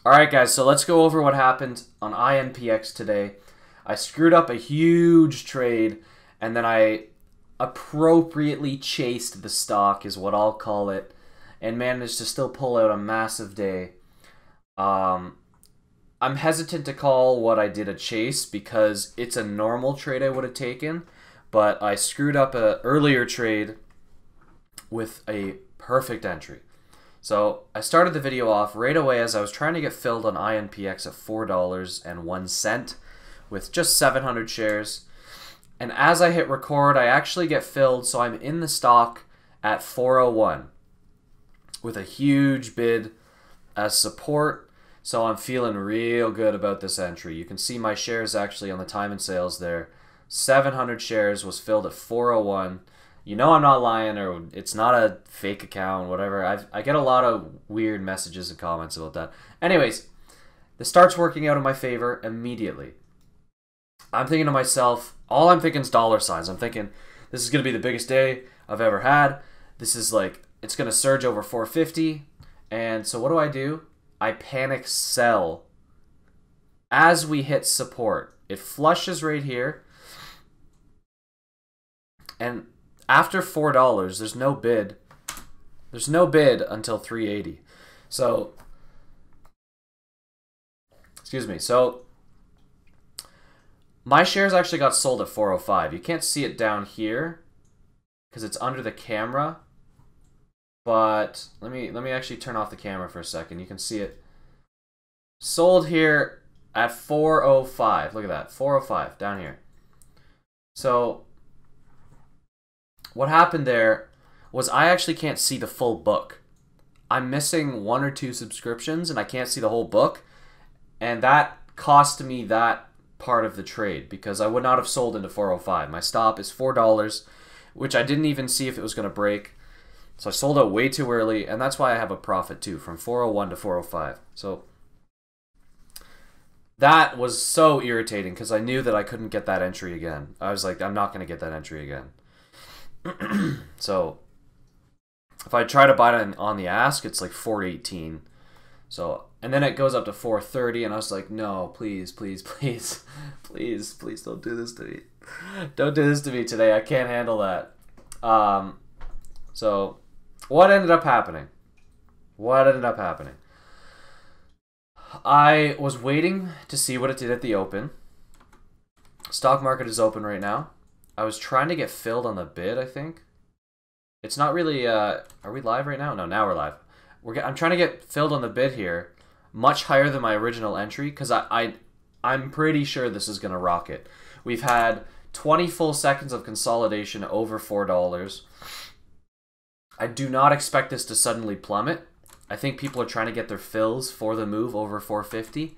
Alright guys, so let's go over what happened on INPX today. I screwed up a huge trade, and then I appropriately chased the stock, is what I'll call it, and managed to still pull out a massive day. I'm hesitant to call what I did a chase because it's a normal trade I would have taken, but I screwed up an earlier trade with a perfect entry. So I started the video off right away as I was trying to get filled on INPX at $4.01 with just 700 shares. And as I hit record, I actually get filled, so I'm in the stock at 401 with a huge bid as support. So I'm feeling real good about this entry. You can see my shares actually on the time and sales there. 700 shares was filled at 401. You know I'm not lying, or it's not a fake account, whatever. I get a lot of weird messages and comments about that. Anyways, this starts working out in my favor immediately. I'm thinking to myself, all I'm thinking is dollar signs. I'm thinking, this is going to be the biggest day I've ever had. This is like, it's going to surge over 450. And so what do? I panic sell as we hit support. It flushes right here. And after $4, there's no bid. There's no bid until 380. So, excuse me. So, my shares actually got sold at 405. You can't see it down here because it's under the camera. But let me actually turn off the camera for a second. You can see it sold here at 405. Look at that, 405 down here. So what happened there was I actually can't see the full book. I'm missing 1 or 2 subscriptions and I can't see the whole book. And that cost me that part of the trade because I would not have sold into 405. My stop is $4, which I didn't even see if it was going to break. So I sold out way too early, and that's why I have a profit too, from 401 to 405. So that was so irritating because I knew that I couldn't get that entry again. I was like, I'm not going to get that entry again. So if I try to buy it on the ask, it's like 418. So, and then it goes up to 430, and I was like, no, please, please, please, please, please don't do this to me. Don't do this to me today. I can't handle that. So what ended up happening? What ended up happening? I was waiting to see what it did at the open. Stock market is open right now. I was trying to get filled on the bid, I think. It's not really, are we live right now? No, now we're live. I'm trying to get filled on the bid here, much higher than my original entry, because I'm pretty sure this is going to rocket. We've had 20 full seconds of consolidation over $4. I do not expect this to suddenly plummet. I think people are trying to get their fills for the move over 450.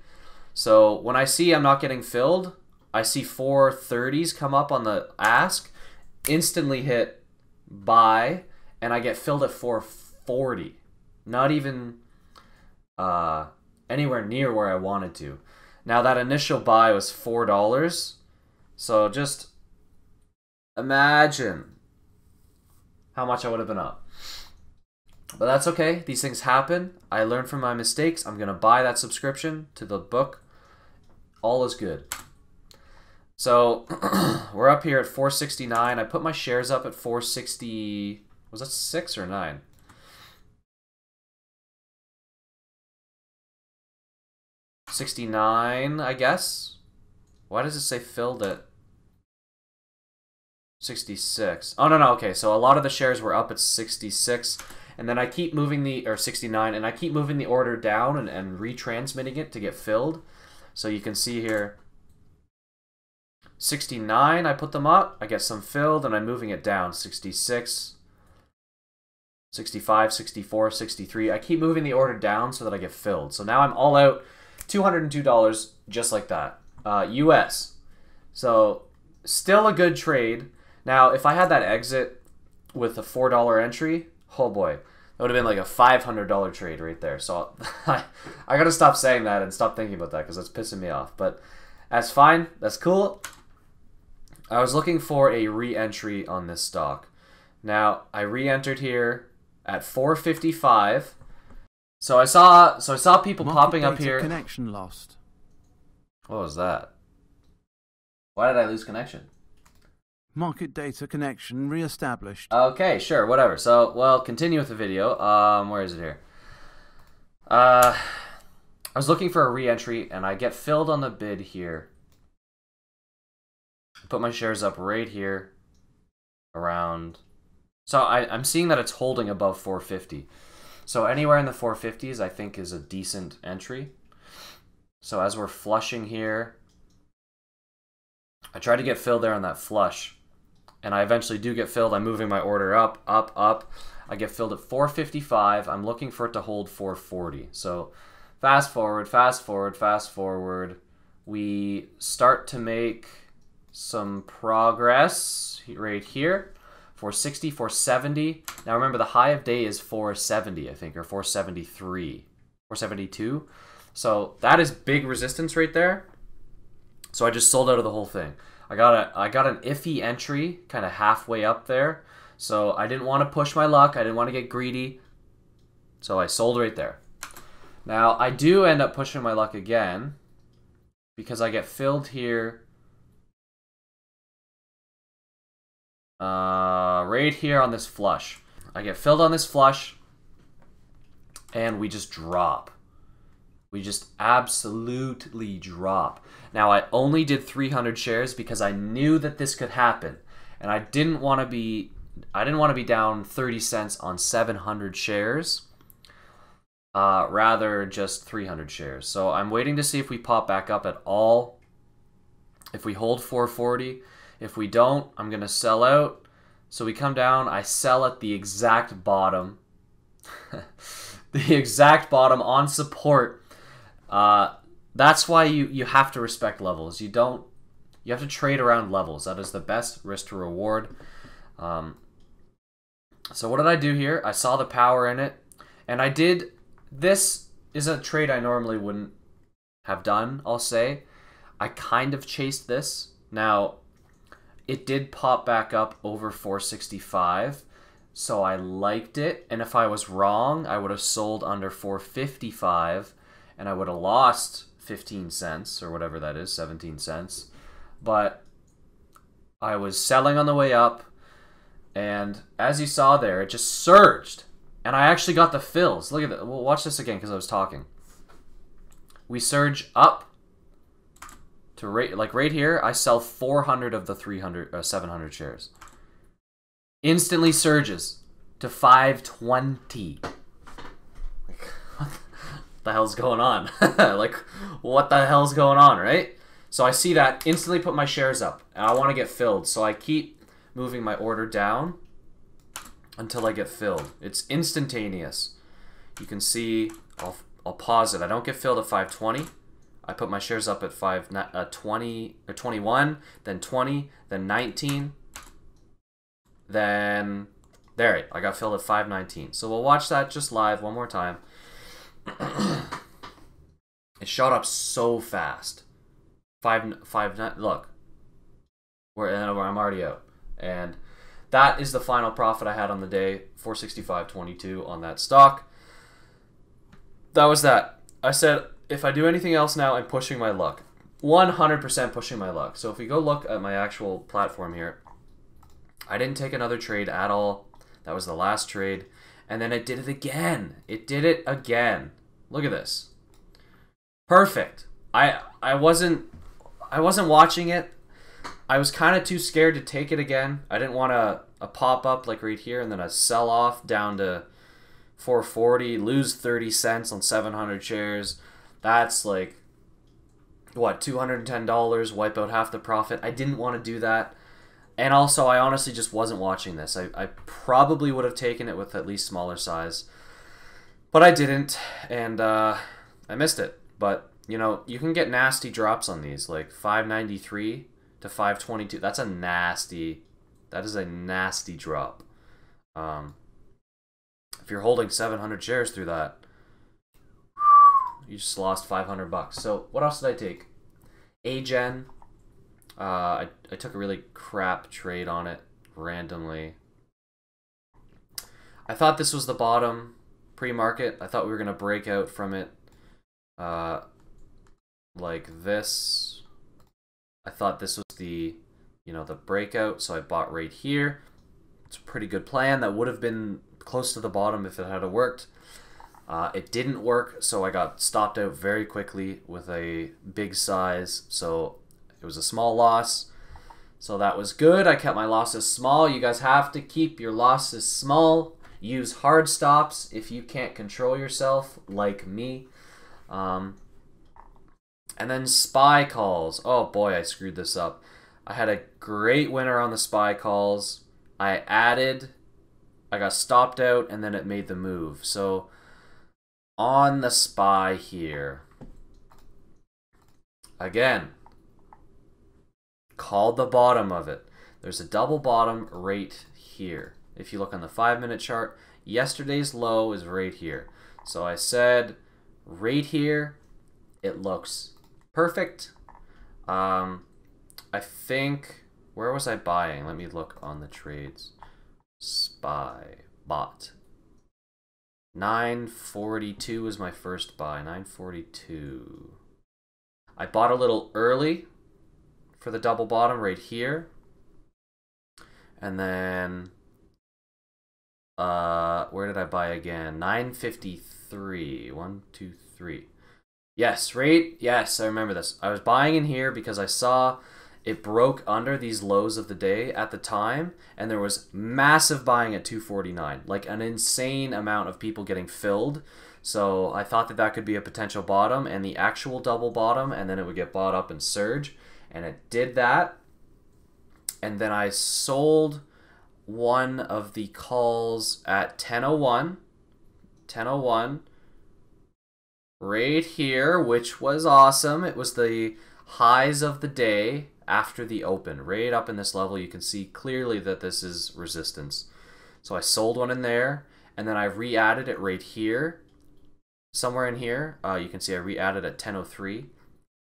So when I see I'm not getting filled, I see 430s come up on the ask, instantly hit buy, and I get filled at 440. Not even anywhere near where I wanted to. Now that initial buy was $4, so just imagine how much I would have been up. But that's okay. These things happen. I learned from my mistakes. I'm going to buy that subscription to the book. All is good. So we're up here at 469. I put my shares up at 460. Was that 6 or 9? 69, I guess. Why does it say filled at 66? Oh, no, okay. So a lot of the shares were up at 66. And then I keep moving the, or 69, and I keep moving the order down and retransmitting it to get filled. So you can see here, 69, I put them up, I get some filled, and I'm moving it down. 66, 65, 64, 63. I keep moving the order down so that I get filled. So now I'm all out, $202, just like that. US. So still a good trade. Now, if I had that exit with a $4 entry, oh boy, that would have been like a $500 trade right there. So I gotta stop saying that and stop thinking about that because that's pissing me off. But that's fine. That's cool. I was looking for a re-entry on this stock. Now, I re-entered here at 455. So I saw people popping up here. Connection lost. What was that? Why did I lose connection? Market data connection re-established. Okay, sure, whatever. So, well, continue with the video. Where is it here? I was looking for a re-entry, and I get filled on the bid here. Put my shares up right here, around. So I'm seeing that it's holding above 450. So anywhere in the 450s, I think, is a decent entry. So as we're flushing here, I try to get filled there on that flush. And I eventually do get filled. I'm moving my order up, up, up. I get filled at 455. I'm looking for it to hold 440. So fast forward, fast forward, fast forward. We start to make some progress right here. 460, 470. Now remember, the high of day is 470, I think, or 473, 472. So that is big resistance right there. So I just sold out of the whole thing. I got an iffy entry, kind of halfway up there. So I didn't want to push my luck. I didn't want to get greedy. So I sold right there. Now I do end up pushing my luck again because I get filled here. Right here on this flush. I get filled on this flush and we just drop. We just absolutely drop. Now I only did 300 shares because I knew that this could happen, and I didn't want to be down 30 cents on 700 shares. Rather just 300 shares. So I'm waiting to see if we pop back up at all. If we hold 440, if we don't, I'm gonna sell out. So we come down, I sell at the exact bottom. The exact bottom on support. That's why you have to respect levels. You have to trade around levels. That is the best risk to reward. So what did I do here? I saw the power in it, and I did. This is a trade I normally wouldn't have done, I'll say. I kind of chased this. Now, it did pop back up over 465, so I liked it. And if I was wrong, I would have sold under 455, and I would have lost 15 cents, or whatever that is, 17 cents. But I was selling on the way up, and as you saw there, it just surged. And I actually got the fills. Look at that. Well, watch this again because I was talking. We surge up to right here. I sell 400 of the 700 shares. Instantly surges to 520. What the hell's going on? Like, what the hell's going on, right? So I see that, instantly put my shares up, and I want to get filled. So I keep moving my order down until I get filled. It's instantaneous. You can see, I'll pause it. I don't get filled at 520. I put my shares up at 520 or 21, then 20, then 19, then there. I got filled at 519. So we'll watch that just live one more time. It shot up so fast. Look, where I'm already out, and that is the final profit I had on the day, 465.22 on that stock. That was that. I said, if I do anything else now, I'm pushing my luck. 100% pushing my luck. So if we go look at my actual platform here, I didn't take another trade at all. That was the last trade. And then it did it again. It did it again. Look at this. Perfect. I wasn't watching it. I was kind of too scared to take it again. I didn't want a pop up like right here and then a sell off down to 440, lose 30 cents on 700 shares. That's like, what, $210, wipe out half the profit. I didn't want to do that. And also, I honestly just wasn't watching this. I probably would have taken it with at least smaller size. But I didn't, and I missed it. But, you know, you can get nasty drops on these, like 593 to 522. That is a nasty drop. If you're holding 700 shares through that, you just lost $500. So what else did I take? AGEN. I took a really crap trade on it randomly. I thought this was the bottom. pre-market. I thought we were going to break out from it like this. I thought this was the, the breakout, so I bought right here. It's a pretty good plan. That would have been close to the bottom if it had worked. It didn't work, so I got stopped out very quickly with a big size, so it was a small loss. So that was good. I kept my losses small. You guys have to keep your losses small. Use hard stops if you can't control yourself, like me. And then SPY calls. Oh boy, I screwed this up. I had a great winner on the SPY calls. I got stopped out, and then it made the move. So on the SPY here, again, called the bottom of it. There's a double bottom right here. If you look on the 5-minute chart, yesterday's low is right here. So I said right here, it looks perfect. I think, where was I buying? Let me look on the trades. SPY, bought. 942 was my first buy, 942. I bought a little early for the double bottom right here. And then, where did I buy again? 953, 1, 2, 3. Yes, right? Yes, I remember this. I was buying in here because I saw it broke under these lows of the day at the time, and there was massive buying at 249, like an insane amount of people getting filled. So I thought that that could be a potential bottom and the actual double bottom, and then it would get bought up and surge, and it did that. And then I sold one of the calls at 1001, right here, which was awesome. It was the highs of the day after the open, right up in this level. You can see clearly that this is resistance. So I sold one in there, and then I re-added it right here, somewhere in here. You can see I re-added at 1003.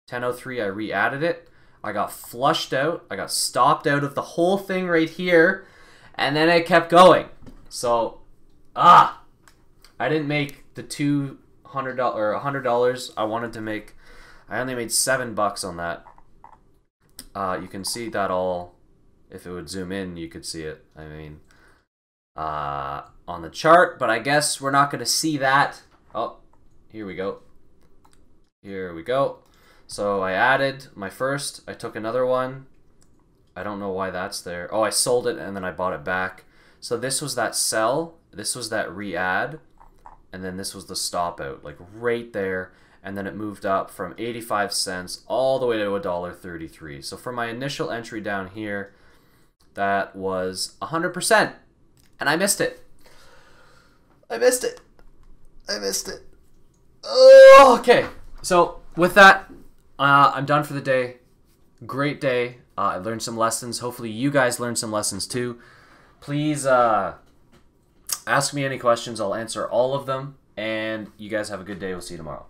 1003, I re-added it. I got flushed out. I got stopped out of the whole thing right here, and then it kept going. So, I didn't make the $200 or $100 I wanted to make. I only made $7 on that. You can see that all, if it would zoom in, you could see it. I mean, on the chart, but I guess we're not going to see that. Oh, here we go. Here we go. So I added my first. I took another one. I don't know why that's there. Oh, I sold it and then I bought it back. So this was that sell. This was that re-add. And then this was the stop out, like right there. And then it moved up from 85 cents all the way to $1.33. So for my initial entry down here, that was 100%. And I missed it. I missed it. I missed it. Oh, okay. So with that, I'm done for the day. Great day. I learned some lessons. Hopefully you guys learned some lessons too. Please ask me any questions. I'll answer all of them. And you guys have a good day. We'll see you tomorrow.